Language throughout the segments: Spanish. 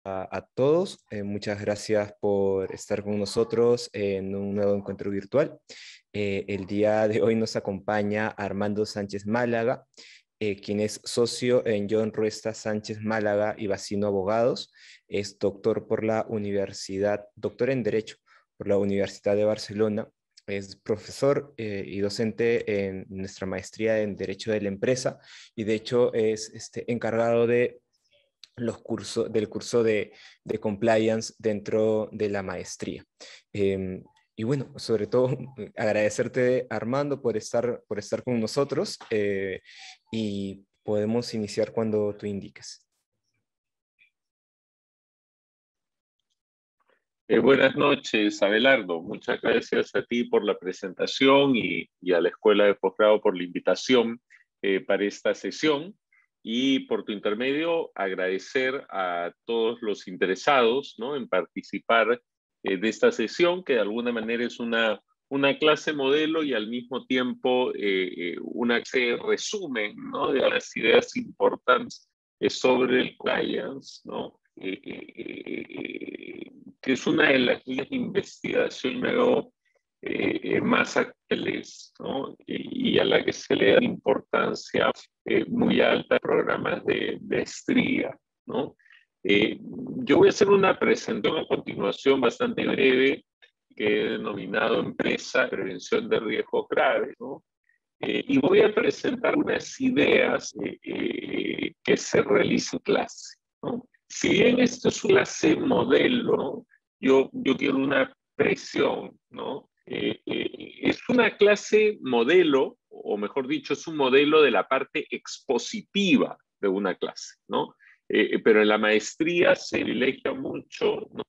A todos, muchas gracias por estar con nosotros en un nuevo encuentro virtual. El día de hoy nos acompaña Armando Sánchez Málaga, quien es socio en John Ruesta Sánchez Málaga y Bacino Abogados. Es doctor en Derecho por la Universidad de Barcelona. Es profesor y docente en nuestra maestría en Derecho de la Empresa, y de hecho es encargado de del curso de compliance dentro de la maestría. Y bueno, sobre todo agradecerte, Armando, por estar con nosotros, y podemos iniciar cuando tú indiques. Buenas noches, Abelardo. Muchas gracias a ti por la presentación y a la Escuela de Posgrado por la invitación para esta sesión. Y por tu intermedio, agradecer a todos los interesados, ¿no?, en participar de esta sesión, que de alguna manera es una clase modelo y al mismo tiempo una que resumen, ¿no?, de las ideas importantes sobre el compliance, ¿no? Que es una de las líneas de investigación luego más actuales, ¿no?, y a la que se le da importancia muy alta a programas de maestría, ¿no? Yo voy a hacer una presentación a continuación bastante breve que he denominado Empresa, Prevención de Riesgos Graves, ¿no? Y voy a presentar unas ideas que se realizan en clase, ¿no? Si bien esto es una clase modelo, ¿no?, yo quiero una presión, ¿no? Es una clase modelo, o mejor dicho, es un modelo de la parte expositiva de una clase, ¿no? Pero en la maestría se privilegia mucho, ¿no?,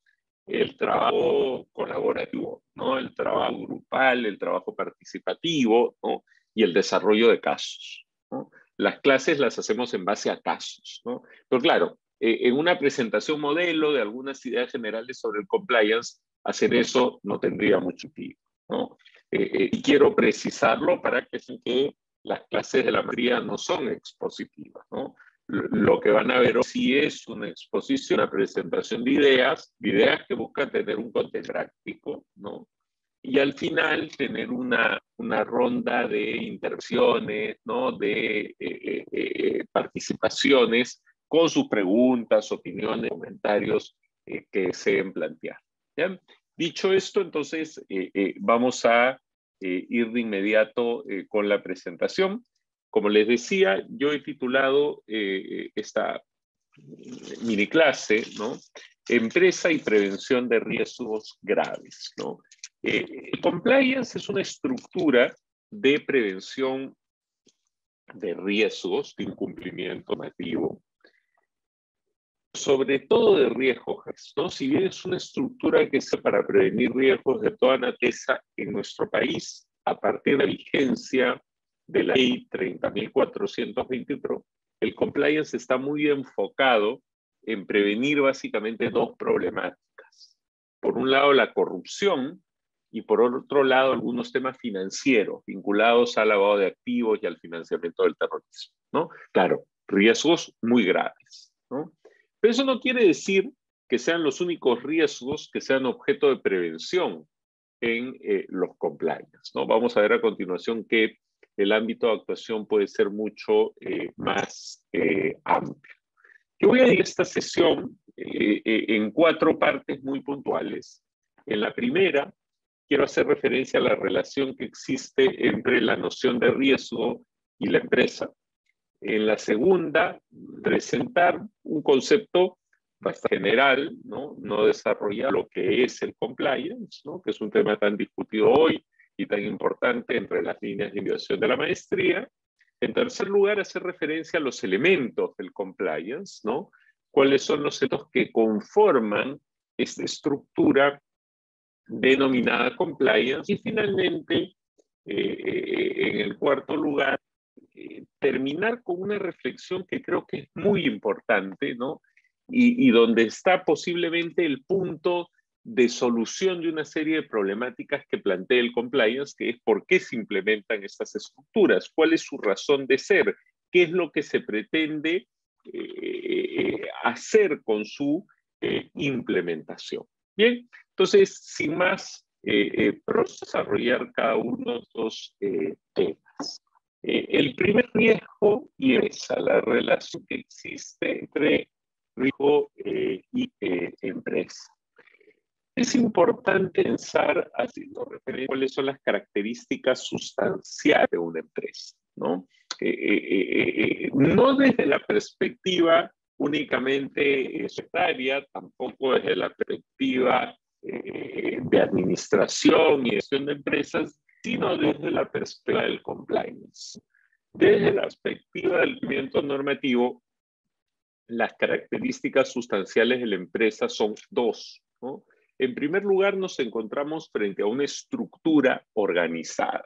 el trabajo colaborativo, ¿no?, el trabajo grupal, el trabajo participativo, ¿no?, y el desarrollo de casos, ¿no? Las clases las hacemos en base a casos, ¿no? Pero claro, en una presentación modelo de algunas ideas generales sobre el compliance, hacer eso no tendría mucho sentido, ¿no? Y quiero precisarlo para que sepan que las clases de la maestría no son expositivas, ¿no? Lo que van a ver hoy sí es una exposición, una presentación de ideas que buscan tener un contenido práctico, ¿no? Y al final tener una ronda de intervenciones, ¿no?, de participaciones con sus preguntas, opiniones, comentarios que deseen plantear. ¿Bien? Dicho esto, entonces vamos a ir de inmediato con la presentación. Como les decía, yo he titulado esta mini clase, ¿no?, Empresa y Prevención de Riesgos Graves, ¿no? El compliance es una estructura de prevención de riesgos de incumplimiento normativo, sobre todo de riesgos, ¿no? Si bien es una estructura que es para prevenir riesgos de toda naturaleza en nuestro país, a partir de la vigencia de la ley 30.424, el compliance está muy enfocado en prevenir básicamente dos problemáticas. Por un lado, la corrupción, y por otro lado, algunos temas financieros vinculados al lavado de activos y al financiamiento del terrorismo, ¿no? Claro, riesgos muy graves, ¿no? Pero eso no quiere decir que sean los únicos riesgos que sean objeto de prevención en los compliance, ¿no? Vamos a ver a continuación que el ámbito de actuación puede ser mucho más amplio. Yo voy a ir a esta sesión en 4 partes muy puntuales. En la primera, quiero hacer referencia a la relación que existe entre la noción de riesgo y la empresa. En la segunda, presentar un concepto bastante general, no desarrollar lo que es el compliance, ¿no?, que es un tema tan discutido hoy y tan importante entre las líneas de investigación de la maestría. En tercer lugar, hacer referencia a los elementos del compliance, ¿no? ¿Cuáles son los elementos que conforman esta estructura denominada compliance? Y finalmente, en el cuarto lugar, terminar con una reflexión que creo que es muy importante, ¿no? Y donde está posiblemente el punto de solución de una serie de problemáticas que plantea el compliance, que es por qué se implementan estas estructuras, cuál es su razón de ser, qué es lo que se pretende hacer con su implementación. Bien, entonces, sin más, vamos a desarrollar cada uno de estos temas. El primer riesgo y esa la relación que existe entre riesgo y empresa. Es importante pensar, haciendo referencia a cuáles son las características sustanciales de una empresa, ¿no? No desde la perspectiva únicamente secretaria, tampoco desde la perspectiva de administración y gestión de empresas, sino desde la perspectiva del compliance. Desde la perspectiva del cumplimiento normativo, las características sustanciales de la empresa son dos, ¿no? En primer lugar, nos encontramos frente a una estructura organizada.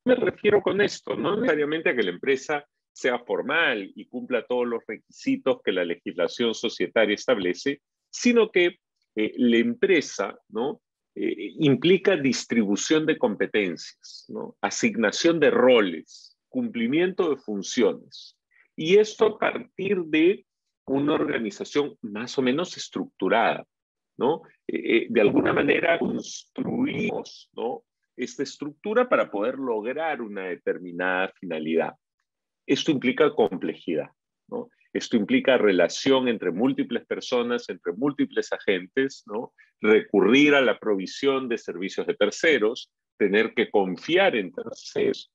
Me refiero con esto, no necesariamente a que la empresa sea formal y cumpla todos los requisitos que la legislación societaria establece, sino que la empresa, ¿no? Implica distribución de competencias, ¿no? Asignación de roles, cumplimiento de funciones. Y esto a partir de una organización más o menos estructurada, ¿no? De alguna manera construimos, ¿no?, esta estructura para poder lograr una determinada finalidad. Esto implica complejidad, ¿no? Esto implica relación entre múltiples personas, entre múltiples agentes, ¿no? Recurrir a la provisión de servicios de terceros, tener que confiar en terceros,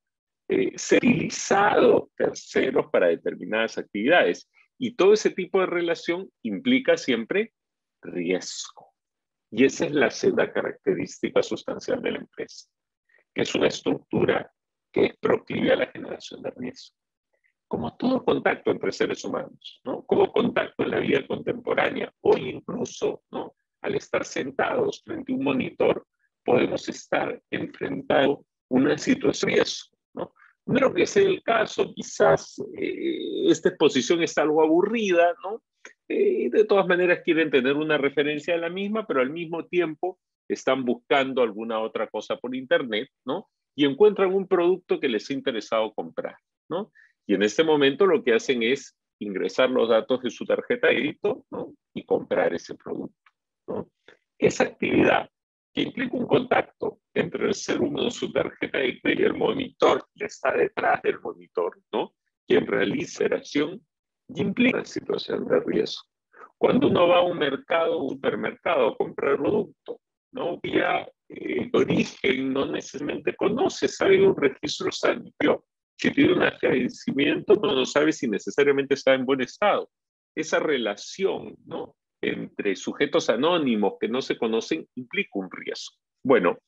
ser utilizado terceros para determinadas actividades. Y todo ese tipo de relación implica siempre riesgo. Y esa es la segunda característica sustancial de la empresa, que es una estructura que es proclive a la generación de riesgo. Como todo contacto entre seres humanos, ¿no? Como contacto en la vida contemporánea, hoy incluso, ¿no?, al estar sentados frente a un monitor, podemos estar enfrentando una situación de riesgo, ¿no? No creo que sea el caso, quizás esta exposición está algo aburrida, ¿no? De todas maneras quieren tener una referencia de la misma, pero al mismo tiempo están buscando alguna otra cosa por internet, ¿no? Y encuentran un producto que les ha interesado comprar, ¿no? Y en este momento lo que hacen es ingresar los datos de su tarjeta de crédito, ¿no?, y comprar ese producto, ¿no? Esa actividad que implica un contacto entre el ser humano, su tarjeta de crédito y el monitor que está detrás del monitor, ¿no?, quien realiza la acción, y implica una situación de riesgo. Cuando uno va a un mercado, un supermercado a comprar producto, ¿no?, vía origen, no necesariamente conoce, sabe un registro sanitario, si tiene una fecha de vencimiento, no sabe si necesariamente está en buen estado. Esa relación, ¿no?, entre sujetos anónimos que no se conocen implica un riesgo. Bueno,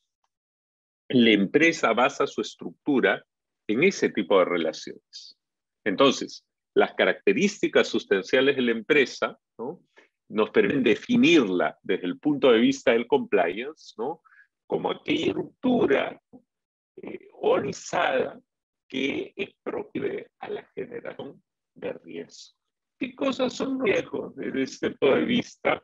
la empresa basa su estructura en ese tipo de relaciones. Entonces, las características sustanciales de la empresa, ¿no?, nos permiten definirla desde el punto de vista del compliance, ¿no?, como aquella estructura organizada que es proclive a la generación de riesgos. ¿Qué cosas son riesgos desde este punto de vista?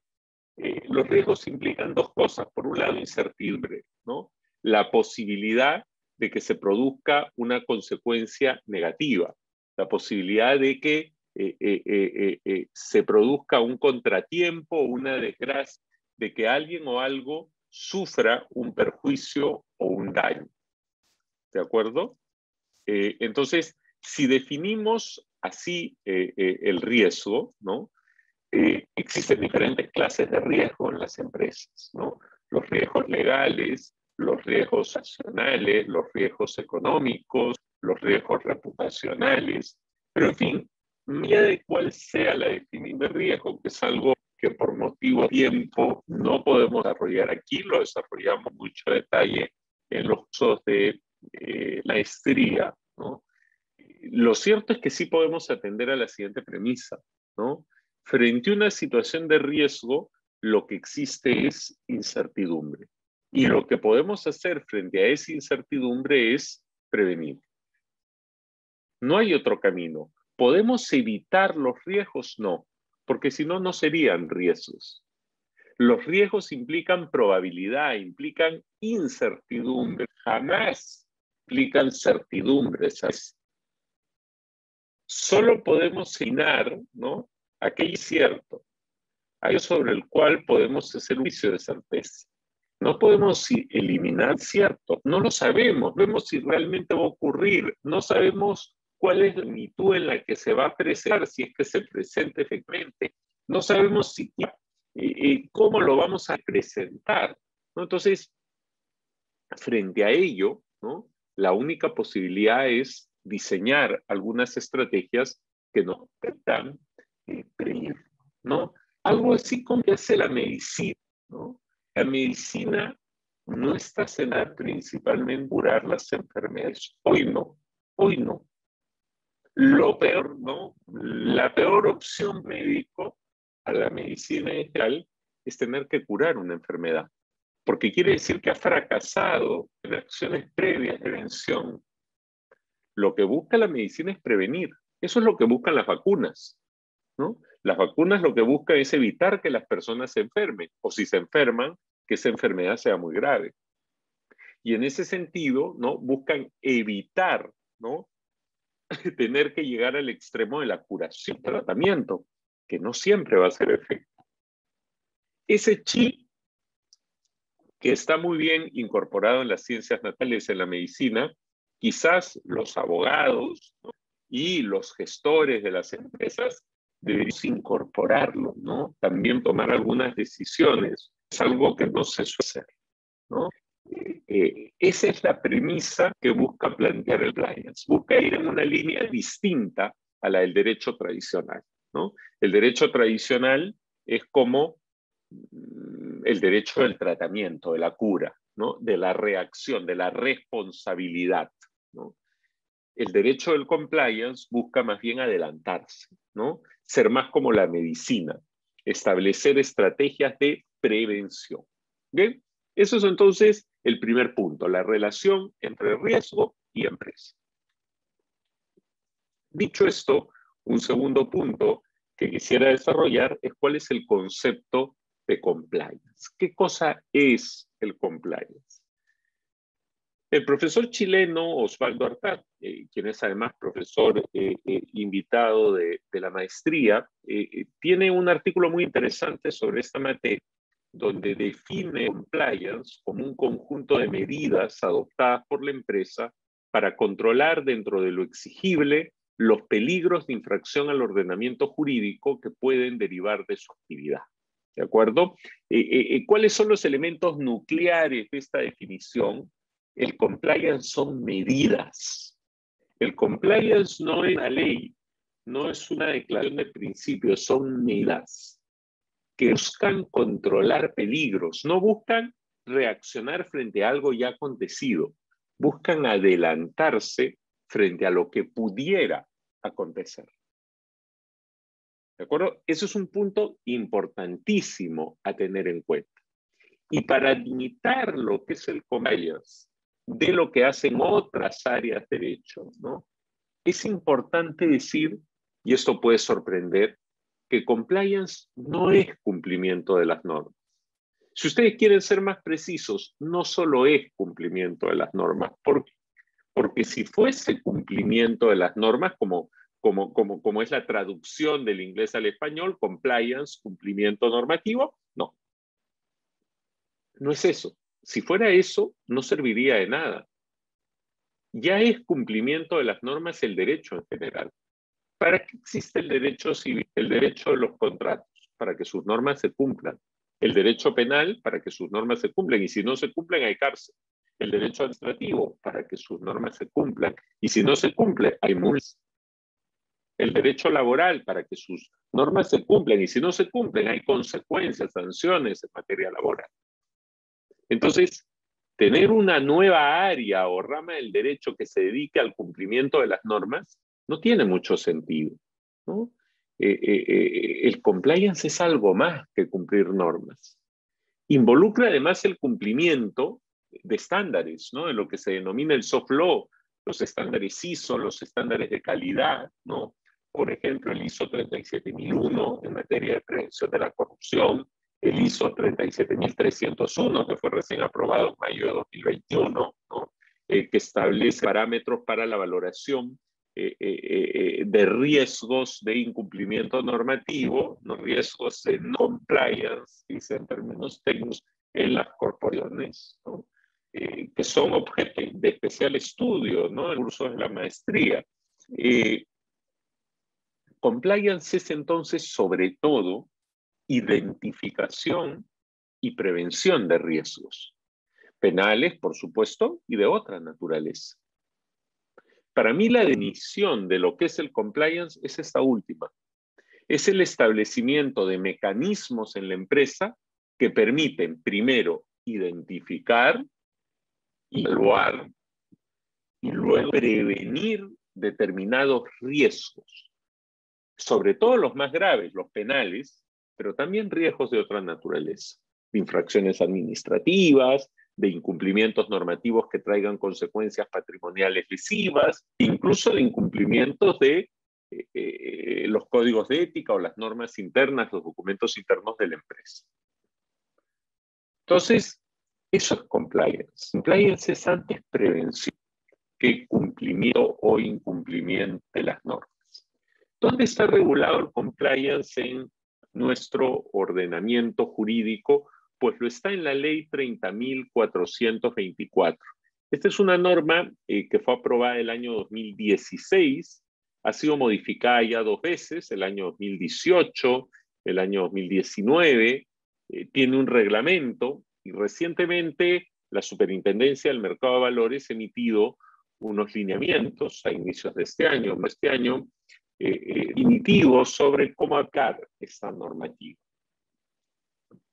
Los riesgos implican dos cosas. Por un lado, incertidumbre, ¿no? La posibilidad de que se produzca una consecuencia negativa, la posibilidad de que se produzca un contratiempo, una desgracia, de que alguien o algo sufra un perjuicio o un daño. ¿De acuerdo? Entonces, si definimos así el riesgo, ¿no?, existen diferentes clases de riesgo en las empresas, ¿no? Los riesgos legales, los riesgos sancionales, los riesgos económicos, los riesgos reputacionales, pero en fin, mira de cuál sea la definición de riesgo, que es algo que por motivo de tiempo no podemos desarrollar aquí, lo desarrollamos mucho detalle en los cursos de maestría, ¿no? Lo cierto es que sí podemos atender a la siguiente premisa, ¿no? Frente a una situación de riesgo, lo que existe es incertidumbre. Y lo que podemos hacer frente a esa incertidumbre es prevenir. No hay otro camino. ¿Podemos evitar los riesgos? No, porque si no, no serían riesgos. Los riesgos implican probabilidad, implican incertidumbre, jamás implican certidumbre. ¿Sabes? Solo podemos opinar, ¿no?, aquello cierto, aquello sobre el cual podemos hacer un juicio de certeza. No podemos eliminar cierto, no lo sabemos, vemos si realmente va a ocurrir, no sabemos cuál es la magnitud en la que se va a presentar, si es que se presenta efectivamente, no sabemos si, cómo lo vamos a presentar, ¿no? Entonces, frente a ello, ¿no?, la única posibilidad es diseñar algunas estrategias que nos permitan prevenir, ¿no? Algo así como que hace la medicina, ¿no? La medicina no está cenada principalmente en curar las enfermedades. Hoy no, hoy no. Lo peor, ¿no? La peor opción médico a la medicina en general es tener que curar una enfermedad, porque quiere decir que ha fracasado en acciones previas de prevención. Lo que busca la medicina es prevenir. Eso es lo que buscan las vacunas, ¿no? Las vacunas lo que buscan es evitar que las personas se enfermen, o si se enferman, que esa enfermedad sea muy grave. Y en ese sentido, ¿no?, buscan evitar, ¿no?, tener que llegar al extremo de la curación, tratamiento, que no siempre va a ser efecto. Ese chip que está muy bien incorporado en las ciencias naturales, en la medicina, quizás los abogados, ¿no?, y los gestores de las empresas deberíamos incorporarlo, ¿no? También tomar algunas decisiones. Es algo que no se suele hacer, ¿no? Esa es la premisa que busca plantear el compliance. Busca ir en una línea distinta a la del derecho tradicional, ¿no? El derecho tradicional es como el derecho del tratamiento, de la cura, ¿no?, de la reacción, de la responsabilidad, ¿no? El derecho del compliance busca más bien adelantarse, ¿no?, ser más como la medicina, establecer estrategias de prevención. ¿Bien? Eso es entonces el primer punto, la relación entre riesgo y empresa. Dicho esto, un segundo punto que quisiera desarrollar es cuál es el concepto de compliance. ¿Qué cosa es el compliance? El profesor chileno Osvaldo Artat, quien es además profesor invitado de la maestría, tiene un artículo muy interesante sobre esta materia, donde define compliance como un conjunto de medidas adoptadas por la empresa para controlar dentro de lo exigible los peligros de infracción al ordenamiento jurídico que pueden derivar de su actividad. ¿De acuerdo? ¿Cuáles son los elementos nucleares de esta definición? El compliance son medidas. El compliance no es una ley, no es una declaración de principios, son medidas que buscan controlar peligros, no buscan reaccionar frente a algo ya acontecido, buscan adelantarse frente a lo que pudiera acontecer. ¿De acuerdo? Eso es un punto importantísimo a tener en cuenta. Y para limitar lo que es el compliance de lo que hacen otras áreas de derecho, ¿no?, es importante decir, y esto puede sorprender, que compliance no es cumplimiento de las normas. Si ustedes quieren ser más precisos, no solo es cumplimiento de las normas. ¿Por qué? Porque si fuese cumplimiento de las normas, como es la traducción del inglés al español, compliance, cumplimiento normativo, no. No es eso. Si fuera eso, no serviría de nada. Ya es cumplimiento de las normas el derecho en general. ¿Para qué existe el derecho civil? El derecho de los contratos, para que sus normas se cumplan. El derecho penal, para que sus normas se cumplan. Y si no se cumplen, hay cárcel. El derecho administrativo, para que sus normas se cumplan. Y si no se cumple, hay multas. El derecho laboral, para que sus normas se cumplan. Y si no se cumplen, hay consecuencias, sanciones en materia laboral. Entonces, tener una nueva área o rama del derecho que se dedique al cumplimiento de las normas no tiene mucho sentido, ¿no? El compliance es algo más que cumplir normas. Involucra además el cumplimiento de estándares, ¿no?, de lo que se denomina el soft law, los estándares ISO, los estándares de calidad, ¿no? Por ejemplo, el ISO 37001 en materia de prevención de la corrupción, el ISO 37301, que fue recién aprobado en mayo de 2021, ¿no? Que establece parámetros para la valoración de riesgos de incumplimiento normativo, no riesgos de non-compliance, dice en términos técnicos, en las corporaciones, ¿no? Que son objeto de especial estudio, ¿no? En cursos de la maestría. Compliance es entonces sobre todo identificación y prevención de riesgos, penales, por supuesto, y de otra naturaleza. Para mí la definición de lo que es el compliance es esta última. Es el establecimiento de mecanismos en la empresa que permiten, primero, identificar, evaluar y luego prevenir determinados riesgos, sobre todo los más graves, los penales, pero también riesgos de otra naturaleza, de infracciones administrativas, de incumplimientos normativos que traigan consecuencias patrimoniales lesivas, incluso de incumplimientos de los códigos de ética o las normas internas, los documentos internos de la empresa. Entonces, eso es compliance. Compliance es antes prevención que cumplimiento o incumplimiento de las normas. ¿Dónde está regulado el compliance en nuestro ordenamiento jurídico? Pues lo está en la ley 30.424. Esta es una norma que fue aprobada el año 2016, ha sido modificada ya 2 veces, el año 2018, el año 2019, tiene un reglamento y recientemente la Superintendencia del Mercado de Valores ha emitido unos lineamientos a inicios de este año, definitivos sobre cómo aplicar esta normativa.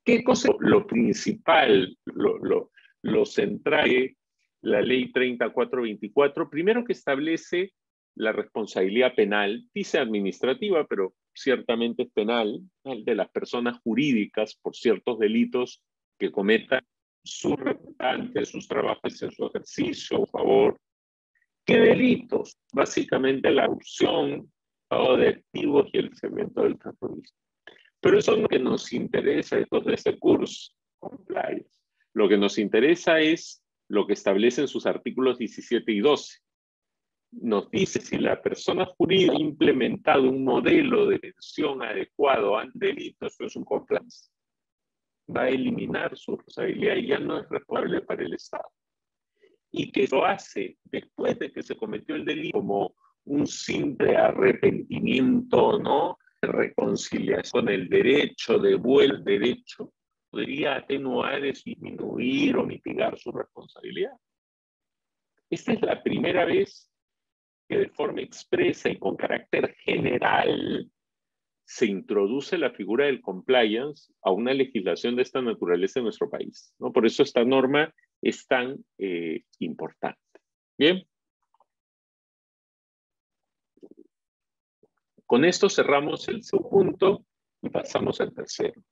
¿Qué cosa? Lo principal, lo central de la ley 3424, primero que establece la responsabilidad penal, dice administrativa, pero ciertamente es penal, de las personas jurídicas por ciertos delitos que cometan sus representantes, sus trabajos en su ejercicio, por favor. ¿Qué delitos? Básicamente la corrupción, pago de activos y el cemento del terrorismo. Pero eso es lo que nos interesa de todo este curso, compliance. Lo que nos interesa es lo que establecen sus artículos 17 y 12. Nos dice si la persona jurídica ha implementado un modelo de prevención adecuado ante delitos, eso es un compliance. Va a eliminar su responsabilidad y ya no es responsable para el Estado. Y que lo hace después de que se cometió el delito como un simple arrepentimiento, ¿no? Reconciliación con el derecho, devuelve el derecho, podría atenuar, disminuir o mitigar su responsabilidad. Esta es la primera vez que de forma expresa y con carácter general se introduce la figura del compliance a una legislación de esta naturaleza en nuestro país, ¿no? Por eso esta norma es tan importante. Bien. Con esto cerramos el segundo punto y pasamos al tercero.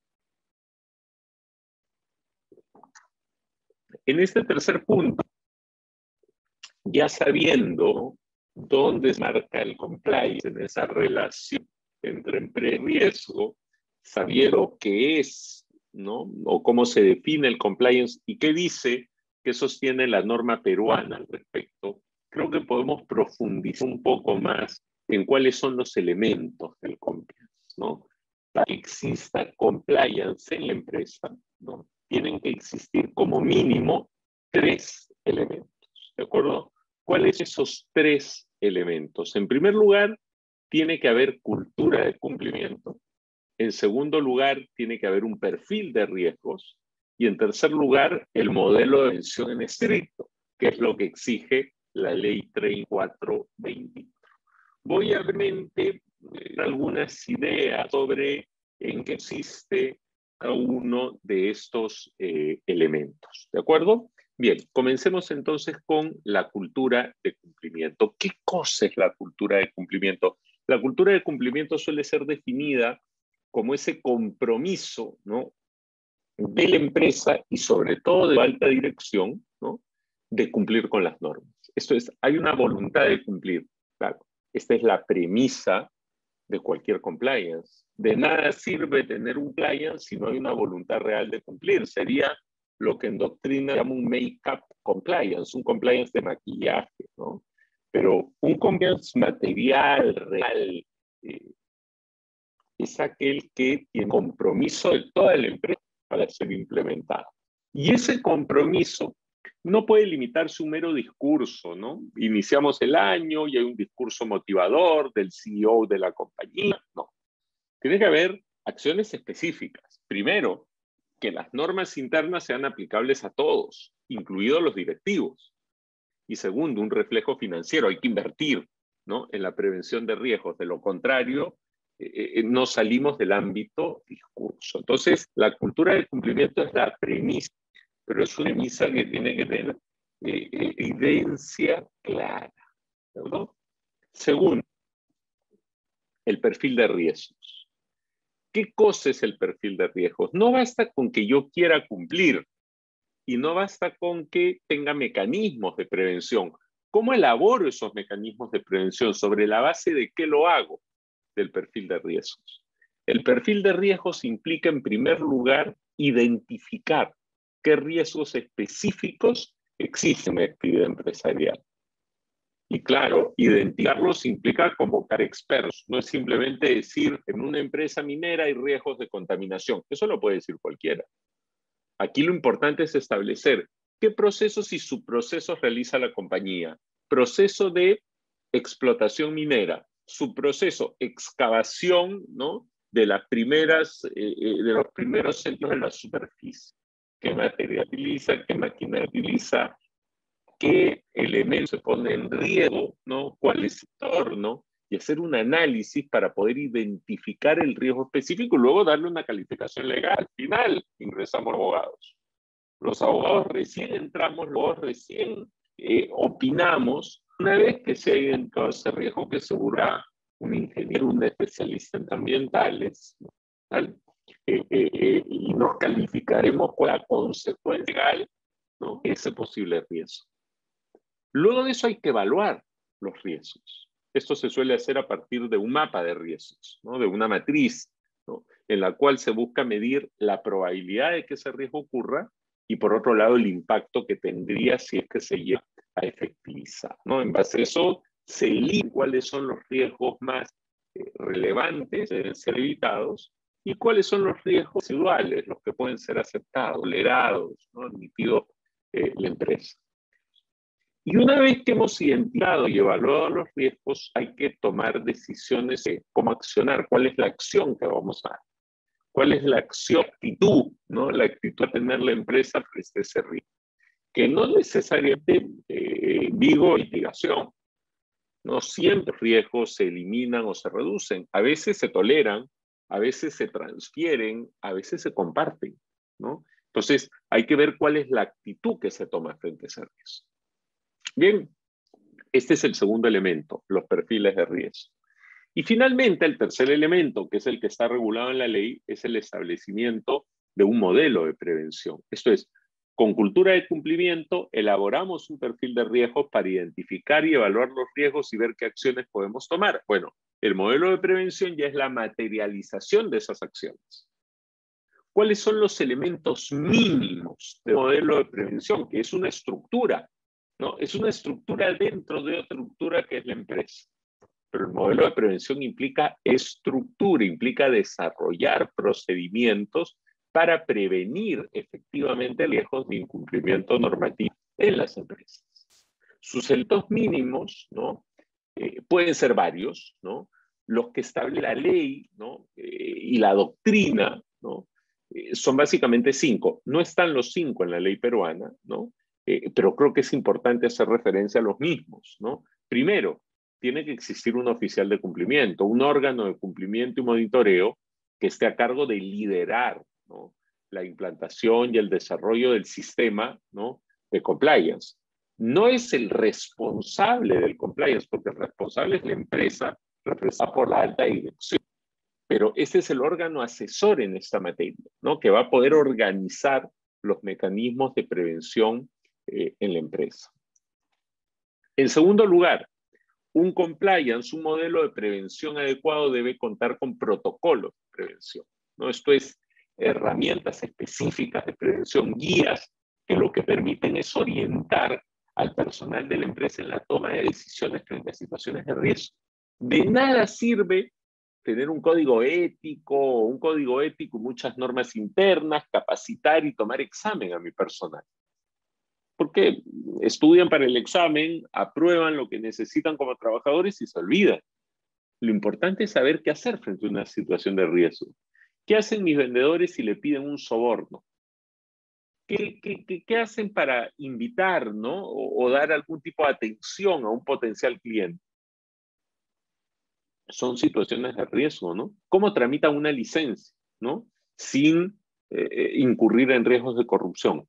En este tercer punto, ya sabiendo dónde se marca el compliance en esa relación entre empresa y riesgo, sabiendo qué es, ¿no? O cómo se define el compliance y qué dice que sostiene la norma peruana al respecto, creo que podemos profundizar un poco más en cuáles son los elementos del compliance, ¿no? Para que exista compliance en la empresa, ¿no? Tienen que existir como mínimo 3 elementos, ¿de acuerdo? ¿Cuáles son esos 3 elementos? En primer lugar, tiene que haber cultura de cumplimiento. En segundo lugar, tiene que haber un perfil de riesgos. Y en tercer lugar, el modelo de prevención en estricto, que es lo que exige la ley 3424. Voy a brevemente algunas ideas sobre en qué consiste cada uno de estos elementos. ¿De acuerdo? Bien, comencemos entonces con la cultura de cumplimiento. ¿Qué cosa es la cultura de cumplimiento? La cultura de cumplimiento suele ser definida como ese compromiso, ¿no?, de la empresa y sobre todo de alta dirección, ¿no?, de cumplir con las normas. Esto es, hay una voluntad de cumplir. Claro, esta es la premisa de cualquier compliance. De nada sirve tener un compliance si no hay una voluntad real de cumplir. Sería lo que en doctrina llama un make-up compliance, un compliance de maquillaje, ¿no? Pero un compliance material, real, es aquel que tiene compromiso de toda la empresa para ser implementado. Y ese compromiso no puede limitarse a un mero discurso, ¿no? Iniciamos el año y hay un discurso motivador del CEO de la compañía. No. Tiene que haber acciones específicas. Primero, que las normas internas sean aplicables a todos, incluidos los directivos. Y segundo, un reflejo financiero. Hay que invertir, ¿no?, en la prevención de riesgos. De lo contrario, no salimos del ámbito discurso. Entonces, la cultura del cumplimiento es la premisa, pero es una premisa que tiene que tener evidencia clara, ¿no? Segundo, el perfil de riesgos. ¿Qué cosa es el perfil de riesgos? No basta con que yo quiera cumplir y no basta con que tenga mecanismos de prevención. ¿Cómo elaboro esos mecanismos de prevención? ¿Sobre la base de qué lo hago? Del perfil de riesgos. El perfil de riesgos implica, en primer lugar, identificar qué riesgos específicos existen en la actividad empresarial. Y claro, identificarlos implica convocar expertos. No es simplemente decir, en una empresa minera hay riesgos de contaminación. Eso lo puede decir cualquiera. Aquí lo importante es establecer qué procesos y subprocesos realiza la compañía. Proceso de explotación minera, subproceso, excavación, ¿no?, de las primeras, de los primeros centros de la superficie. ¿Qué materia utiliza? ¿Qué máquina utiliza? ¿Qué elementos se pone en riesgo? ¿No? ¿Cuál es el entorno? Y hacer un análisis para poder identificar el riesgo específico y luego darle una calificación legal. Al final, ingresamos abogados. Los abogados recién entramos, los recién opinamos. Una vez que se ha identificado ese riesgo, que segura un ingeniero, un especialista en ambientales, ¿no?, y nos calificaremos con la consecuencia legal, ¿no?, ese posible riesgo. Luego de eso hay que evaluar los riesgos. Esto se suele hacer a partir de un mapa de riesgos, ¿no?, de una matriz, ¿no?, en la cual se busca medir la probabilidad de que ese riesgo ocurra y, por otro lado, el impacto que tendría si es que se llega a efectivizar, ¿no? En base a eso, se elige cuáles son los riesgos más relevantes, deben ser evitados, y cuáles son los riesgos residuales, los que pueden ser aceptados, tolerados, ¿no?, admitido la empresa. Y una vez que hemos identificado y evaluado los riesgos, hay que tomar decisiones de cómo accionar, cuál es la acción que vamos a dar, cuál es la acción, actitud, ¿no?, la actitud a tener la empresa frente a ese riesgo, que no necesariamente digo mitigación. No siempre riesgos se eliminan o se reducen. A veces se toleran, a veces se transfieren, a veces se comparten, ¿no? Entonces, hay que ver cuál es la actitud que se toma frente a ese riesgo. Bien, este es el segundo elemento, los perfiles de riesgo. Y finalmente, el tercer elemento, que es el que está regulado en la ley, es el establecimiento de un modelo de prevención. Esto es, con cultura de cumplimiento, elaboramos un perfil de riesgos para identificar y evaluar los riesgos y ver qué acciones podemos tomar. Bueno, el modelo de prevención ya es la materialización de esas acciones. ¿Cuáles son los elementos mínimos del modelo de prevención? Que es una estructura, ¿no? Es una estructura dentro de otra estructura que es la empresa. Pero el modelo de prevención implica estructura, implica desarrollar procedimientos para prevenir efectivamente riesgos de incumplimiento normativo en las empresas. Sus elementos mínimos, ¿no?, pueden ser varios, ¿no? Los que establece la ley, ¿no?, y la doctrina, ¿no?, son básicamente 5. No están los 5 en la ley peruana, ¿no? Pero creo que es importante hacer referencia a los mismos, ¿no? Primero, tiene que existir un oficial de cumplimiento, un órgano de cumplimiento y monitoreo que esté a cargo de liderar, ¿no?, la implantación y el desarrollo del sistema, ¿no?, de compliance. No es el responsable del compliance, porque el responsable es la empresa, representada por la alta dirección. Pero este es el órgano asesor en esta materia, ¿no?, que va a poder organizar los mecanismos de prevención en la empresa. En segundo lugar, un compliance, un modelo de prevención adecuado debe contar con protocolos de prevención, ¿no? Esto es herramientas específicas de prevención, guías que lo que permiten es orientar al personal de la empresa en la toma de decisiones frente a situaciones de riesgo. De nada sirve tener un código ético, muchas normas internas, capacitar y tomar examen a mi personal. Porque estudian para el examen, aprueban lo que necesitan como trabajadores y se olvidan. Lo importante es saber qué hacer frente a una situación de riesgo. ¿Qué hacen mis vendedores si le piden un soborno? ¿Qué hacen para invitar, ¿no? o dar algún tipo de atención a un potencial cliente? Son situaciones de riesgo, ¿no? ¿Cómo tramitan una licencia, ¿no? Sin incurrir en riesgos de corrupción?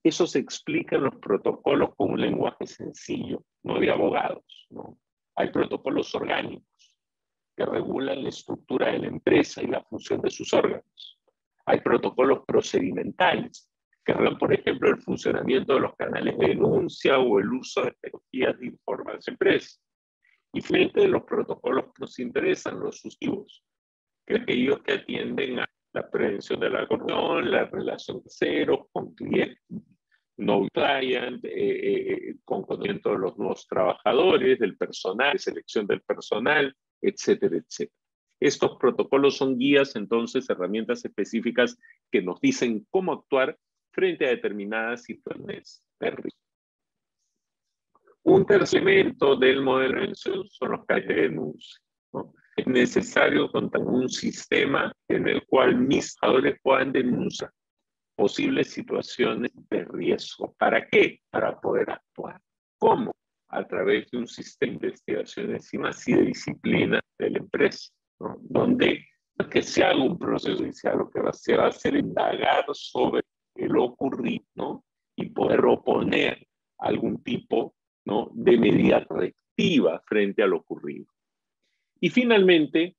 Eso se explica en los protocolos con un lenguaje sencillo, no de abogados, ¿no? Hay protocolos orgánicos que regulan la estructura de la empresa y la función de sus órganos. Hay protocolos procedimentales que regulan, por ejemplo, el funcionamiento de los canales de denuncia o el uso de tecnologías de información de empresa. Y frente a los protocolos que nos interesan, los sustantivos, que aquellos que atienden a la prevención de la corrupción, la relación de ceros con clientes, no client, con conocimiento de los nuevos trabajadores, del personal, selección del personal, etcétera, etcétera. Estos protocolos son guías, entonces, herramientas específicas que nos dicen cómo actuar frente a determinadas situaciones de riesgo. Un tercer elemento del modelo de prevención son los canales de denuncia, ¿no? Es necesario contar con un sistema en el cual mis trabajadores puedan denunciar posibles situaciones de riesgo. ¿Para qué? Para poder actuar. ¿Cómo? A través de un sistema de investigaciones y de disciplina de la empresa, ¿no? Donde que se haga un proceso judicial, lo que se va a hacer es indagar sobre lo ocurrido, ¿no? Y poder oponer algún tipo, ¿no?, de medida correctiva frente a lo ocurrido. Y finalmente,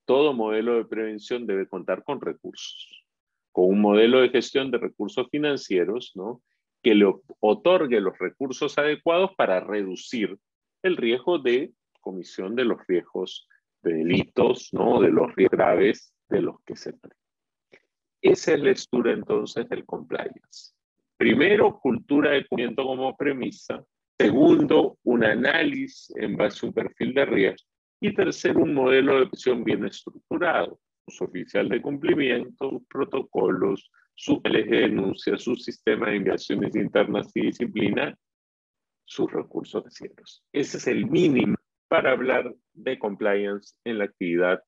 todo modelo de prevención debe contar con recursos, con un modelo de gestión de recursos financieros, ¿no?, que le otorgue los recursos adecuados para reducir el riesgo de comisión de los riesgos de delitos, ¿no?, de los riesgos graves de los que se trata. Esa es la estructura entonces del compliance. Primero, cultura de cumplimiento como premisa. Segundo, un análisis en base a un perfil de riesgo. Y tercero, un modelo de prevención bien estructurado. Su oficial de cumplimiento, sus protocolos, su PLG de denuncia, su sistema de investigaciones internas y disciplina, sus recursos financieros. Ese es el mínimo para hablar de compliance en la actividad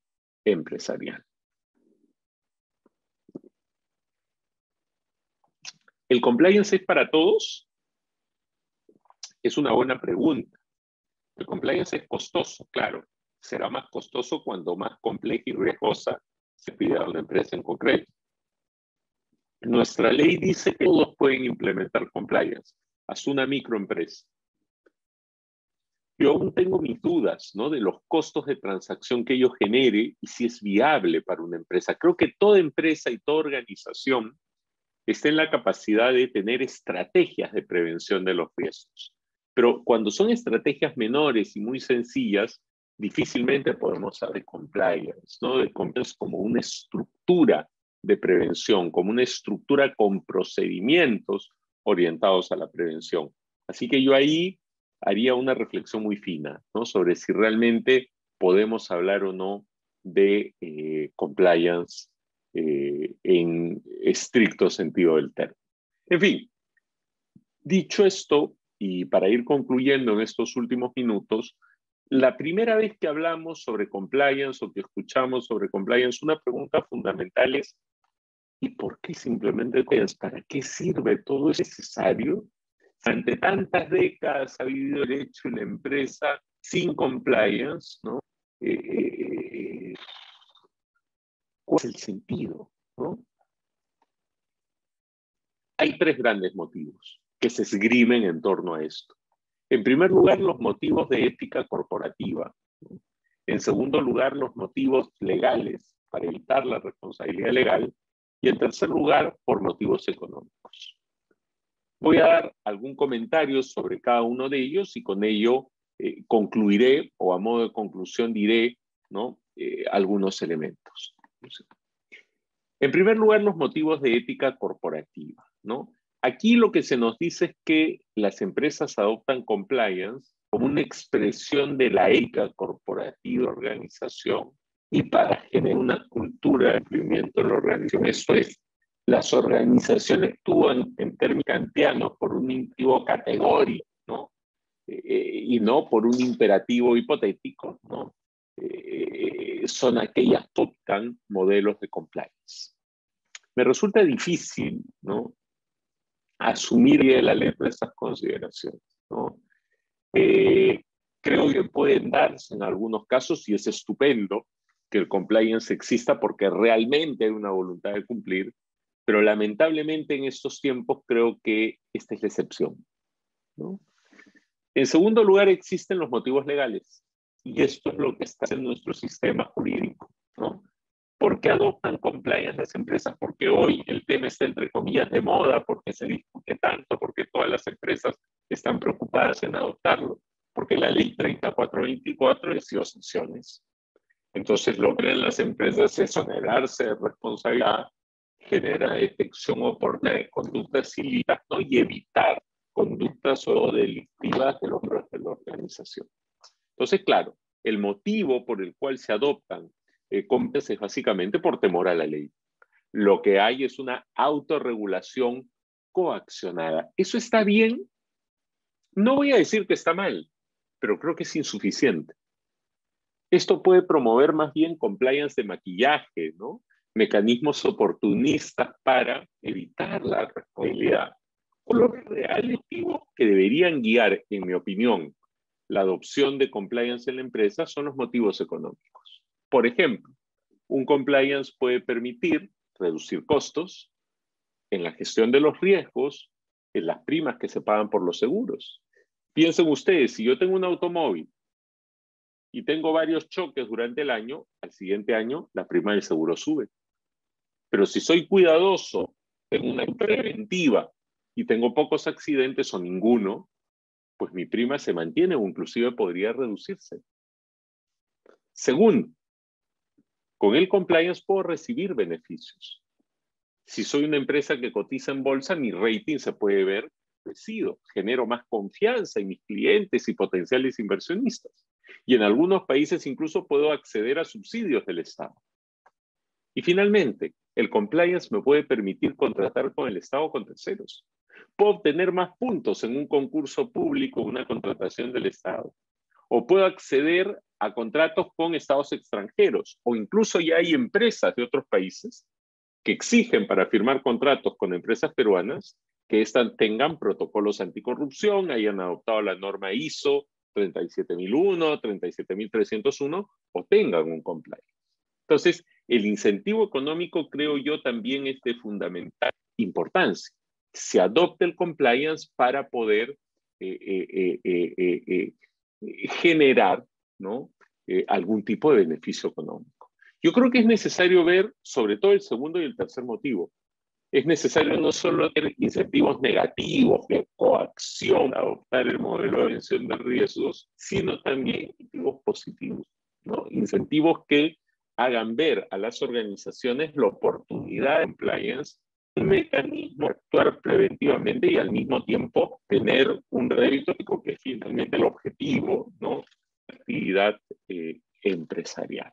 empresarial. ¿El compliance es para todos? Es una buena pregunta. El compliance es costoso, claro. Será más costoso cuando más compleja y riesgosa se pide a una empresa en concreto. Nuestra ley dice que todos pueden implementar compliance, hasta una microempresa. Yo aún tengo mis dudas, ¿no?, de los costos de transacción que ello genere y si es viable para una empresa. Creo que toda empresa y toda organización está en la capacidad de tener estrategias de prevención de los riesgos. Pero cuando son estrategias menores y muy sencillas, difícilmente podemos hablar de compliance, ¿no? De compliance como una estructura de prevención, como una estructura con procedimientos orientados a la prevención. Así que yo ahí haría una reflexión muy fina, ¿no?, sobre si realmente podemos hablar o no de compliance en estricto sentido del término. En fin, dicho esto, y para ir concluyendo en estos últimos minutos, la primera vez que hablamos sobre compliance o que escuchamos sobre compliance, una pregunta fundamental es: ¿y por qué simplemente compliance? ¿Para qué sirve? ¿Todo es necesario? Ante tantas décadas ha vivido el hecho en la empresa sin compliance, ¿no? ¿Cuál es el sentido, ¿no? Hay tres grandes motivos que se esgrimen en torno a esto. En primer lugar, los motivos de ética corporativa. En segundo lugar, los motivos legales para evitar la responsabilidad legal. Y en tercer lugar, por motivos económicos. Voy a dar algún comentario sobre cada uno de ellos y con ello concluiré, o a modo de conclusión diré, ¿no? Algunos elementos. En primer lugar, los motivos de ética corporativa, ¿no? Aquí lo que se nos dice es que las empresas adoptan compliance como una expresión de la ética corporativa de la organización y para generar una cultura de cumplimiento de la organización. Eso es, las organizaciones actúan en términos kantianos por un imperativo categórico, ¿no? Y no por un imperativo hipotético, ¿no? Son aquellas que adoptan modelos de compliance. Me resulta difícil, ¿no?, asumir de la letra esas consideraciones, ¿no? Creo que pueden darse en algunos casos y es estupendo que el compliance exista porque realmente hay una voluntad de cumplir, pero lamentablemente en estos tiempos creo que esta es la excepción, ¿no? En segundo lugar, existen los motivos legales y esto es lo que está en nuestro sistema jurídico, ¿no? ¿Por qué adoptan compliance las empresas? Porque hoy el tema está entre comillas de moda, porque se discute tanto, porque todas las empresas están preocupadas en adoptarlo, porque la ley 3424 es dio sanciones. Entonces lo que ven las empresas es exonerarse de responsabilidad, genera detección oportuna de conductas ilícitas, ¿no?, y evitar conductas o delictivas de los miembros de la organización. Entonces, claro, el motivo por el cual se adoptan compliance es básicamente por temor a la ley. Lo que hay es una autorregulación coaccionada. ¿Eso está bien? No voy a decir que está mal, pero creo que es insuficiente. Esto puede promover más bien compliance de maquillaje, ¿no? Mecanismos oportunistas para evitar la responsabilidad. Por lo real que deberían guiar, en mi opinión, la adopción de compliance en la empresa son los motivos económicos. Por ejemplo, un compliance puede permitir reducir costos en la gestión de los riesgos, en las primas que se pagan por los seguros. Piensen ustedes, si yo tengo un automóvil y tengo varios choques durante el año, al siguiente año la prima del seguro sube. Pero si soy cuidadoso, tengo una preventiva y tengo pocos accidentes o ninguno, pues mi prima se mantiene o inclusive podría reducirse. Segundo, con el compliance puedo recibir beneficios. Si soy una empresa que cotiza en bolsa, mi rating se puede ver crecido. Genero más confianza en mis clientes y potenciales inversionistas. Y en algunos países incluso puedo acceder a subsidios del Estado. Y finalmente, el compliance me puede permitir contratar con el Estado o con terceros. Puedo obtener más puntos en un concurso público, una contratación del Estado. O puedo acceder a contratos con estados extranjeros. O incluso ya hay empresas de otros países que exigen para firmar contratos con empresas peruanas que tengan protocolos anticorrupción, hayan adoptado la norma ISO 37001, 37301 o tengan un compliance. Entonces, el incentivo económico, creo yo, también es de fundamental importancia. Se adopta el compliance para poder generar, ¿no?, algún tipo de beneficio económico. Yo creo que es necesario ver, sobre todo el segundo y el tercer motivo. Es necesario no solo tener incentivos negativos de coacción a adoptar el modelo de prevención de riesgos, sino también incentivos positivos, ¿no? Incentivos que hagan ver a las organizaciones la oportunidad de compliance, un mecanismo de actuar preventivamente y al mismo tiempo tener un rédito que es finalmente el objetivo, ¿no?, de la actividad empresarial.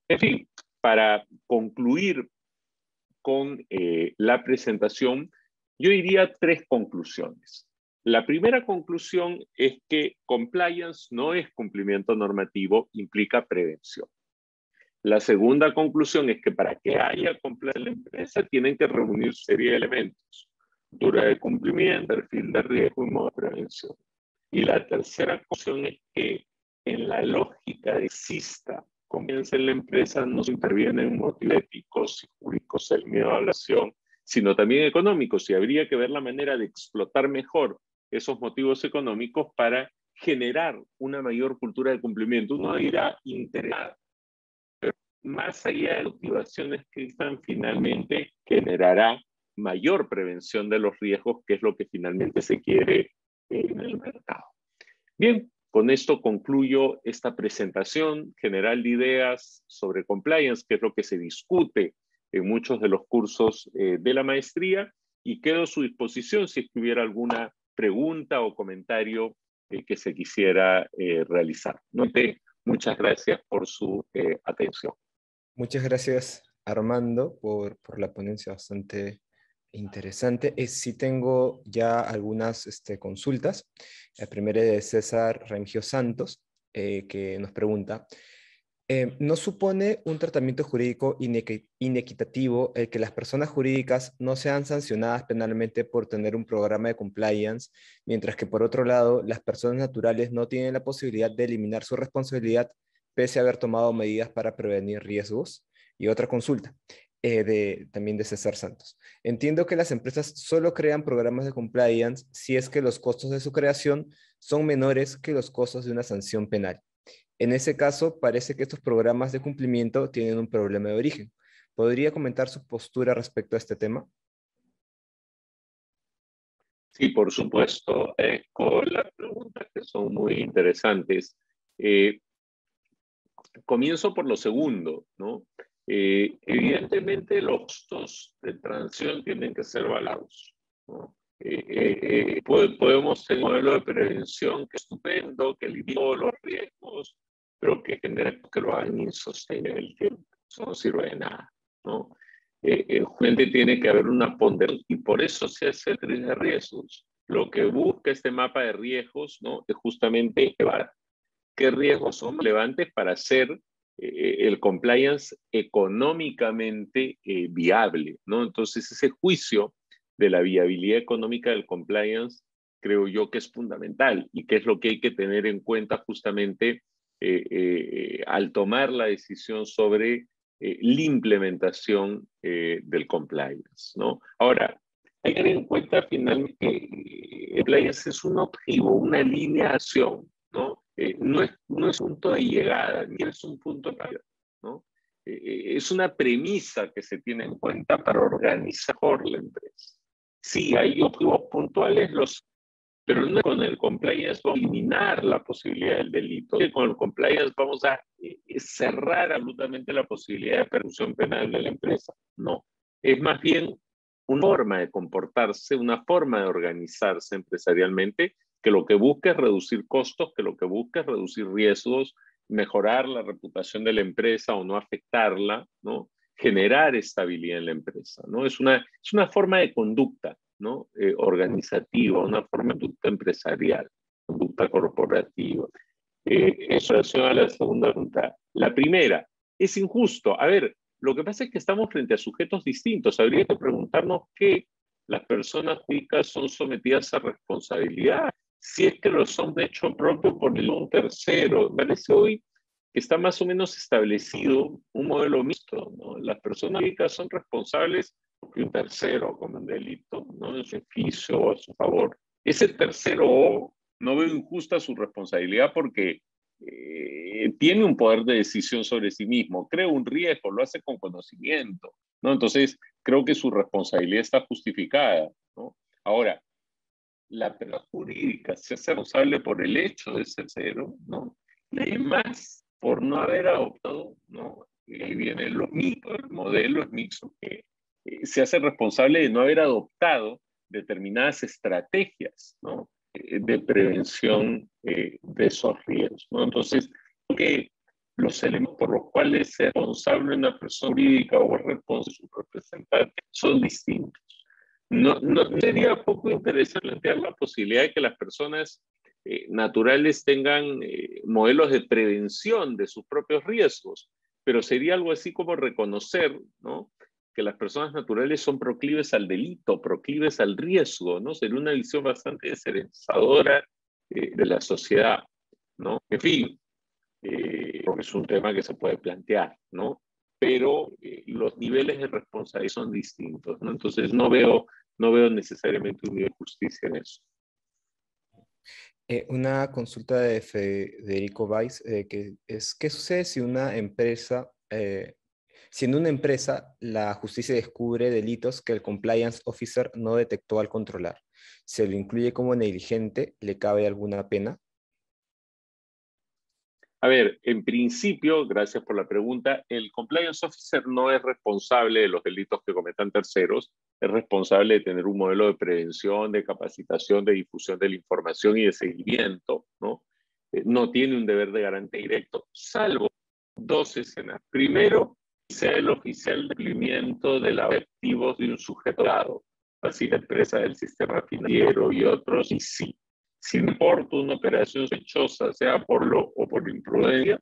En fin, para concluir con la presentación, yo diría 3 conclusiones. La primera conclusión es que compliance no es cumplimiento normativo, implica prevención. La segunda conclusión es que para que haya compliance en la empresa tienen que reunir serie de elementos: cultura de cumplimiento, perfil de riesgo y modo de prevención. Y la tercera conclusión es que en la lógica de exista compliance en la empresa no se intervienen motivos éticos y jurídicos, el miedo a la acción, sino también económicos, y habría que ver la manera de explotar mejor esos motivos económicos para generar una mayor cultura de cumplimiento. Uno irá integrado, pero más allá de motivaciones que están, finalmente generará mayor prevención de los riesgos, que es lo que finalmente se quiere en el mercado. Bien, con esto concluyo esta presentación general de ideas sobre compliance, que es lo que se discute en muchos de los cursos de la maestría, y quedo a su disposición si hubiera alguna pregunta o comentario que se quisiera realizar. Muchas gracias por su atención. Muchas gracias, Armando, por la ponencia bastante interesante. Sí tengo ya algunas consultas. La primera es de César Remigio Santos, que nos pregunta, ¿no supone un tratamiento jurídico inequitativo el que las personas jurídicas no sean sancionadas penalmente por tener un programa de compliance, mientras que por otro lado las personas naturales no tienen la posibilidad de eliminar su responsabilidad pese a haber tomado medidas para prevenir riesgos? Y otra consulta, también de César Santos. Entiendo que las empresas solo crean programas de compliance si es que los costos de su creación son menores que los costos de una sanción penal. En ese caso, parece que estos programas de cumplimiento tienen un problema de origen. ¿Podría comentar su postura respecto a este tema? Sí, por supuesto. Con las preguntas que son muy interesantes. Comienzo por lo segundo, ¿no? Evidentemente los costos de transición tienen que ser evaluados, ¿no? Podemos tener un modelo de prevención que es estupendo, que elimina los riesgos, pero que genera que lo hagan insostenible en el tiempo. Eso no sirve de nada, ¿no? Justamente tiene que haber una ponderación y por eso se hace el tren de riesgos. Lo que busca este mapa de riesgos, ¿no? Es justamente evaluar qué riesgos son relevantes para hacer el compliance económicamente viable, ¿no? Entonces, ese juicio de la viabilidad económica del compliance creo yo que es fundamental y que es lo que hay que tener en cuenta justamente al tomar la decisión sobre la implementación del compliance, ¿no? Ahora, hay que tener en cuenta finalmente que el compliance es un objetivo, una línea de acción, ¿no? No es un punto de llegada, ni es un punto de partida, ¿no? Es una premisa que se tiene en cuenta para organizar mejor la empresa. Sí, hay objetivos puntuales, pero no con el compliance vamos a eliminar la posibilidad del delito. Con el compliance vamos a cerrar absolutamente la posibilidad de persecución penal de la empresa. No, es más bien una forma de comportarse, una forma de organizarse empresarialmente que lo que busca es reducir costos, que lo que busca es reducir riesgos, mejorar la reputación de la empresa o no afectarla, ¿no? Generar estabilidad en la empresa, ¿no? Es una forma de conducta, ¿no? Organizativa, una forma de conducta empresarial, conducta corporativa. Eso relación a la segunda pregunta. La primera, es injusto. A ver, lo que pasa es que estamos frente a sujetos distintos. Habría que preguntarnos qué las personas jurídicas son sometidas a responsabilidad, si es que lo son de hecho propio por un tercero. Parece hoy que está más o menos establecido un modelo mixto, ¿no? Las personas jurídicas son responsables porque un tercero come un delito, ¿no? En su beneficio o a su favor. Ese tercero no veo injusta su responsabilidad porque tiene un poder de decisión sobre sí mismo, crea un riesgo, lo hace con conocimiento, ¿no? Entonces, creo que su responsabilidad está justificada, ¿no? Ahora, la persona jurídica se hace responsable por el hecho de ser cero, ¿no? Y además, por no haber adoptado, ¿no? Y ahí viene lo mixto, el modelo es mixto, que se hace responsable de no haber adoptado determinadas estrategias, ¿no? De prevención de esos riesgos, ¿no? Entonces, que los elementos por los cuales es responsable una persona jurídica o es responsable de su representante son distintos. No sería poco interesante plantear la posibilidad de que las personas naturales tengan modelos de prevención de sus propios riesgos, pero sería algo así como reconocer, ¿no? Que las personas naturales son proclives al delito, proclives al riesgo, ¿no? Sería una visión bastante desesperanzadora de la sociedad, ¿no? En fin, porque es un tema que se puede plantear, ¿no? Pero los niveles de responsabilidad son distintos, ¿no? Entonces no veo necesariamente un nivel de justicia en eso. Una consulta de Federico Weiss, que es, ¿qué sucede si una empresa Si en una empresa la justicia descubre delitos que el compliance officer no detectó al controlar, ¿se lo incluye como negligente? ¿Le cabe alguna pena? A ver, en principio, gracias por la pregunta, el compliance officer no es responsable de los delitos que cometan terceros, es responsable de tener un modelo de prevención, de capacitación, de difusión de la información y de seguimiento, ¿no? No tiene un deber de garantía directo, salvo dos escenas. Primero, sea el oficial de cumplimiento de los activos de un sujeto dado, así la empresa del sistema financiero y otros, y sí. Si importa una operación sospechosa, sea por lo o por imprudencia,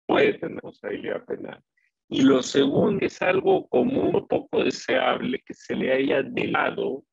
puede tener responsabilidad penal. Y lo segundo es algo común, poco deseable, que se le haya delegado,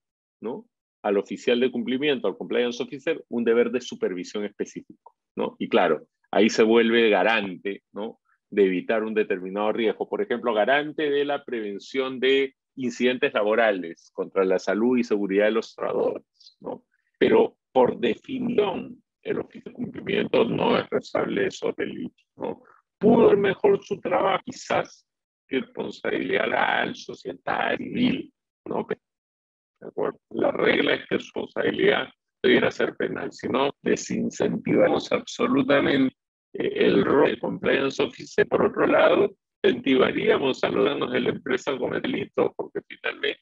¿no?, al oficial de cumplimiento, al compliance officer, un deber de supervisión específico, ¿no? Y claro, ahí se vuelve garante, ¿no?, de evitar un determinado riesgo. Por ejemplo, garante de la prevención de incidentes laborales contra la salud y seguridad de los trabajadores, ¿no? Pero por definición, el oficio de cumplimiento no es responsable de esos delitos, ¿no? Pudo haber mejor su trabajo, quizás, responsabilidad legal, societaria, civil, ¿no? ¿De acuerdo? La regla es que su responsabilidad debiera ser penal, si no, desincentivamos absolutamente el rol de compliance officer. Por otro lado, incentivaríamos a los ciudadanos de la empresa a cometer delitos, porque finalmente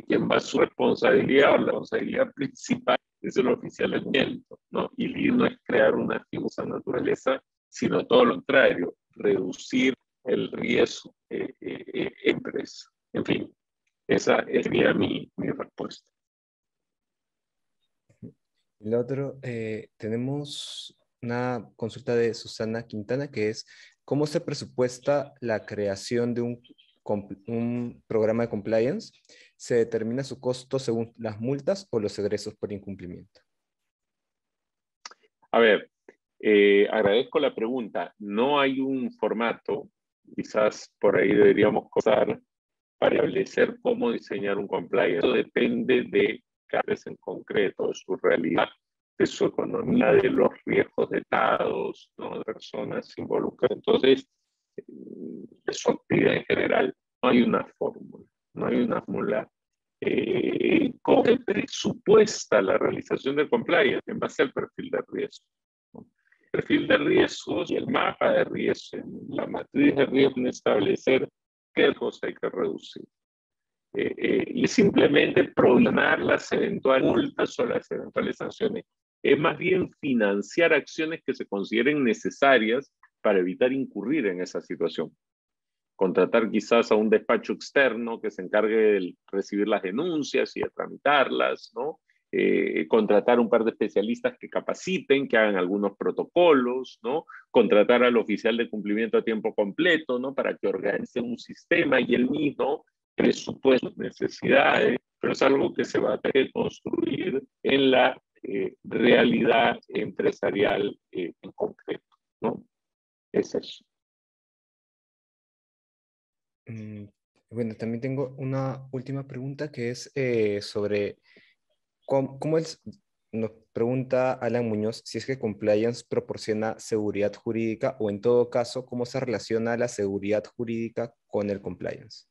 quien va a su responsabilidad o la responsabilidad principal es el oficial de cumplimiento, ¿no? Y no es crear una figura naturaleza, sino todo lo contrario, reducir el riesgo empresa. En fin, esa sería mi respuesta. El otro, tenemos una consulta de Susana Quintana que es, ¿cómo se presupuesta la creación de un programa de compliance? ¿Se determina su costo según las multas o los egresos por incumplimiento? A ver, agradezco la pregunta. No hay un formato, quizás por ahí deberíamos costar para establecer cómo diseñar un compliance. Eso depende de cada vez en concreto, de su realidad, de su economía, de los riesgos de datos, ¿no?, de personas involucradas. Entonces, de su actividad en general, no hay una fórmula, no hay una fórmula. ¿Cómo se presupuesta la realización del compliance? En base al perfil de riesgo, ¿no? El perfil de riesgos y el mapa de riesgos, la matriz de riesgo, establecer qué riesgos hay que reducir. Y simplemente provisionar las eventuales multas o las eventuales sanciones. Es más bien financiar acciones que se consideren necesarias para evitar incurrir en esa situación. Contratar quizás a un despacho externo que se encargue de recibir las denuncias y de tramitarlas, ¿no? Contratar un par de especialistas que capaciten, que hagan algunos protocolos, ¿no? Contratar al oficial de cumplimiento a tiempo completo, ¿no?, para que organice un sistema y él mismo presupuestos, necesidades, pero es algo que se va a tener que construir en la realidad empresarial en concreto, ¿no? Es eso. Mm, Bueno, también tengo una última pregunta que es sobre nos pregunta Alan Muñoz si es que compliance proporciona seguridad jurídica o en todo caso, ¿cómo se relaciona la seguridad jurídica con el compliance?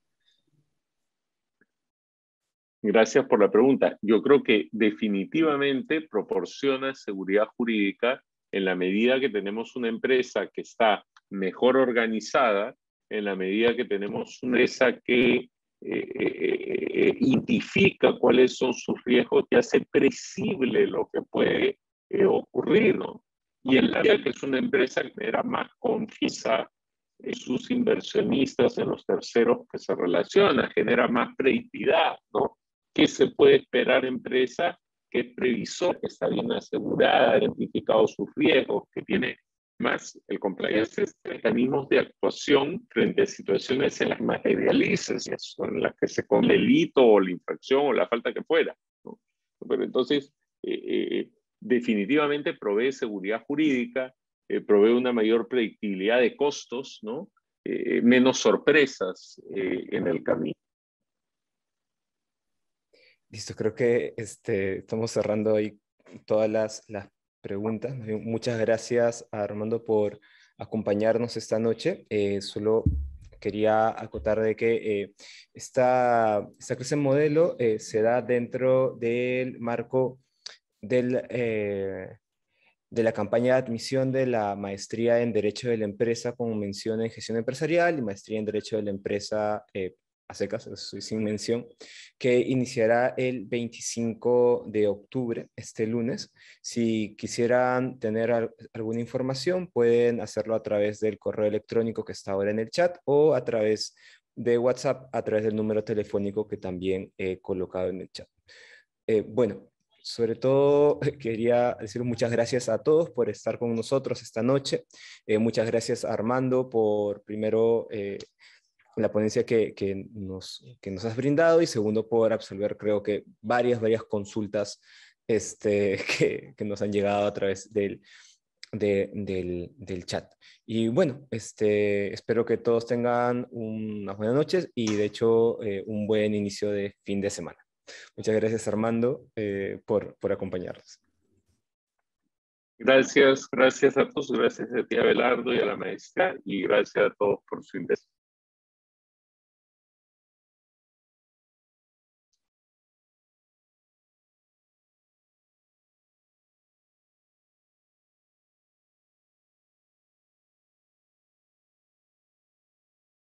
Gracias por la pregunta. Yo creo que definitivamente proporciona seguridad jurídica en la medida que tenemos una empresa que está mejor organizada, en la medida que tenemos una empresa que identifica cuáles son sus riesgos y hace previsible lo que puede ocurrir, ¿no? Y en la medida que es una empresa que genera más confianza en sus inversionistas, en los terceros que se relacionan, genera más predictividad, ¿no? ¿Qué se puede esperar empresa que es previsor, que está bien asegurada, ha identificado sus riesgos, que tiene más el compliance, mecanismos de actuación frente a situaciones en las materialices, en las que se comete el delito o la infracción o la falta que fuera, ¿no? Pero entonces, definitivamente provee seguridad jurídica, provee una mayor predictibilidad de costos, ¿no? Menos sorpresas en el camino. Listo, creo que estamos cerrando ahí todas las preguntas. Muchas gracias a Armando por acompañarnos esta noche. Solo quería acotar de que esta clase modelo se da dentro del marco del, de la campaña de admisión de la maestría en Derecho de la Empresa con mención en Gestión Empresarial y maestría en Derecho de la Empresa a secas, eso sin mención, que iniciará el 25 de octubre, este lunes. Si quisieran tener alguna información, pueden hacerlo a través del correo electrónico que está ahora en el chat o a través de WhatsApp, a través del número telefónico que también he colocado en el chat. Bueno, sobre todo quería decir muchas gracias a todos por estar con nosotros esta noche. Muchas gracias a Armando por primero la ponencia que nos has brindado y segundo por absolver creo que varias consultas que nos han llegado a través del chat. Y bueno, espero que todos tengan unas buenas noches y de hecho un buen inicio de fin de semana. Muchas gracias Armando por acompañarnos. Gracias a todos, gracias a ti Abelardo y a la maestra y gracias a todos por su interés.